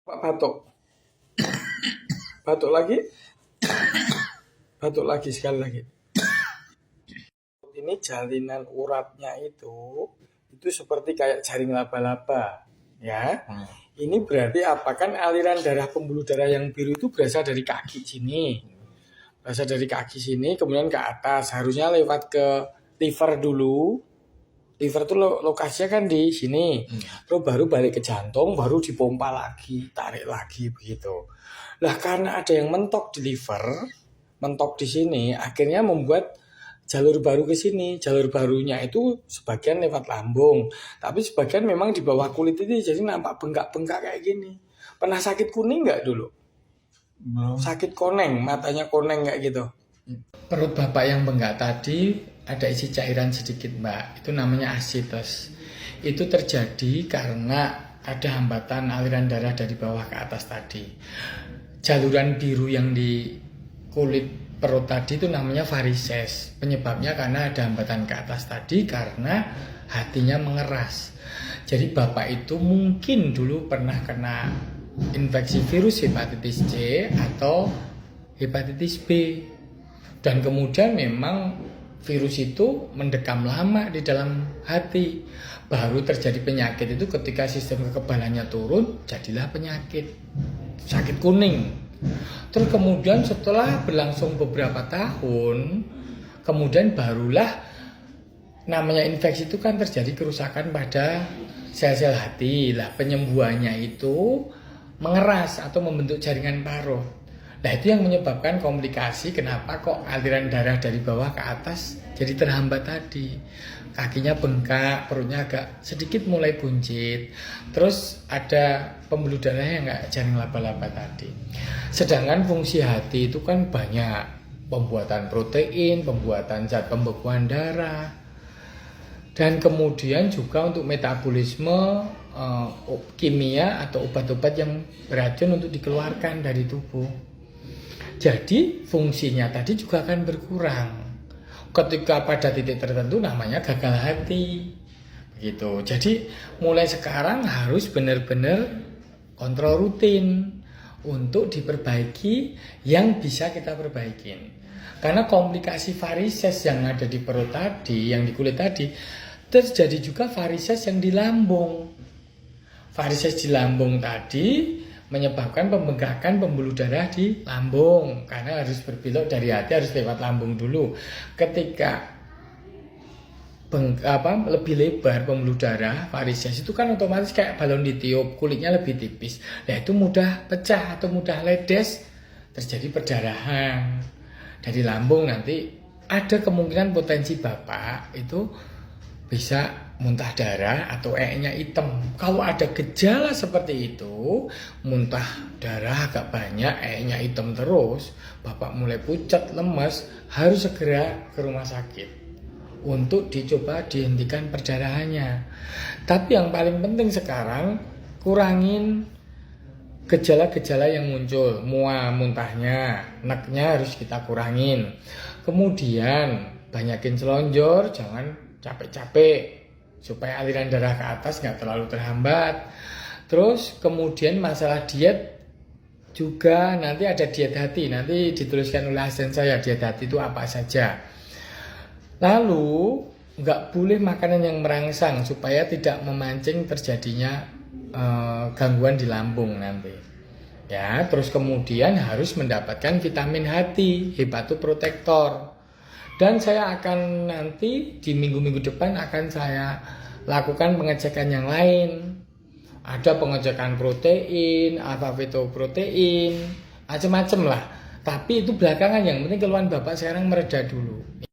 Pak batuk, batuk lagi, batuk lagi sekali lagi. Ini jalinan uratnya itu seperti kayak jaring laba-laba, ya. Ini berarti apa kan aliran darah pembuluh darah yang biru itu berasal dari kaki sini, kemudian ke atas, harusnya lewat ke liver dulu. Liver itu lokasinya kan di sini, terus baru balik ke jantung, baru dipompa lagi, tarik lagi begitu. Lah karena ada yang mentok di liver, mentok di sini, akhirnya membuat jalur baru ke sini. Jalur barunya itu sebagian lewat lambung, tapi sebagian memang di bawah kulit itu, jadi nampak bengkak-bengkak kayak gini. Pernah sakit kuning nggak dulu? Sakit koneng, matanya koneng kayak gitu. Perut bapak yang bengkak tadi ada isi cairan sedikit, Mbak. Itu namanya asitos. Itu terjadi karena ada hambatan aliran darah dari bawah ke atas tadi. Jaluran biru yang di kulit perut tadi itu namanya varises. Penyebabnya karena ada hambatan ke atas tadi karena hatinya mengeras. Jadi bapak itu mungkin dulu pernah kena infeksi virus hepatitis C atau hepatitis B. Dan kemudian memang virus itu mendekam lama di dalam hati. Baru terjadi penyakit itu ketika sistem kekebalannya turun, jadilah penyakit sakit kuning. Terus kemudian setelah berlangsung beberapa tahun, kemudian barulah namanya infeksi itu kan terjadi kerusakan pada sel-sel hati. Lah penyembuhannya itu mengeras atau membentuk jaringan paruh. Nah itu yang menyebabkan komplikasi kenapa kok aliran darah dari bawah ke atas jadi terhambat tadi. Kakinya bengkak, perutnya agak sedikit mulai buncit. Terus ada pembuluh darah yang nggak jaring laba-laba tadi. Sedangkan fungsi hati itu kan banyak. Pembuatan protein, pembuatan zat pembekuan darah. Dan kemudian juga untuk metabolisme kimia atau obat-obat yang beracun untuk dikeluarkan dari tubuh. Jadi fungsinya tadi juga akan berkurang. Ketika pada titik tertentu namanya gagal hati. Begitu. Jadi mulai sekarang harus benar-benar kontrol rutin untuk diperbaiki yang bisa kita perbaikin. Karena komplikasi varises yang ada di perut tadi, yang di kulit tadi, terjadi juga varises yang di lambung. Varises di lambung tadi menyebabkan pembengkakan pembuluh darah di lambung karena harus berbelok dari hati, harus lewat lambung dulu. Ketika lebih lebar pembuluh darah varises itu kan otomatis kayak balon ditiup, kulitnya lebih tipis. Nah itu mudah pecah atau mudah ledes, terjadi perdarahan dari lambung. Nanti ada kemungkinan potensi bapak itu bisa muntah darah atau E-nya hitam. Kalau ada gejala seperti itu, muntah darah agak banyak, E-nya hitam terus, bapak mulai pucat, lemas, harus segera ke rumah sakit untuk dicoba dihentikan perdarahannya. Tapi yang paling penting sekarang, kurangin gejala-gejala yang muncul. Muntahnya, neknya harus kita kurangin. Kemudian banyakin selonjor, jangan capek-capek supaya aliran darah ke atas nggak terlalu terhambat. Terus kemudian masalah diet juga, nanti ada diet hati, nanti dituliskan oleh asisten saya diet hati itu apa saja. Lalu nggak boleh makanan yang merangsang supaya tidak memancing terjadinya gangguan di lambung nanti. Ya, terus kemudian harus mendapatkan vitamin hati, hepatoprotektor. Dan saya akan nanti di minggu-minggu depan akan saya lakukan pengecekan yang lain. Ada pengecekan protein, alfa-fetoprotein, macam-macam lah. Tapi itu belakangan, yang penting keluhan bapak sekarang mereda dulu.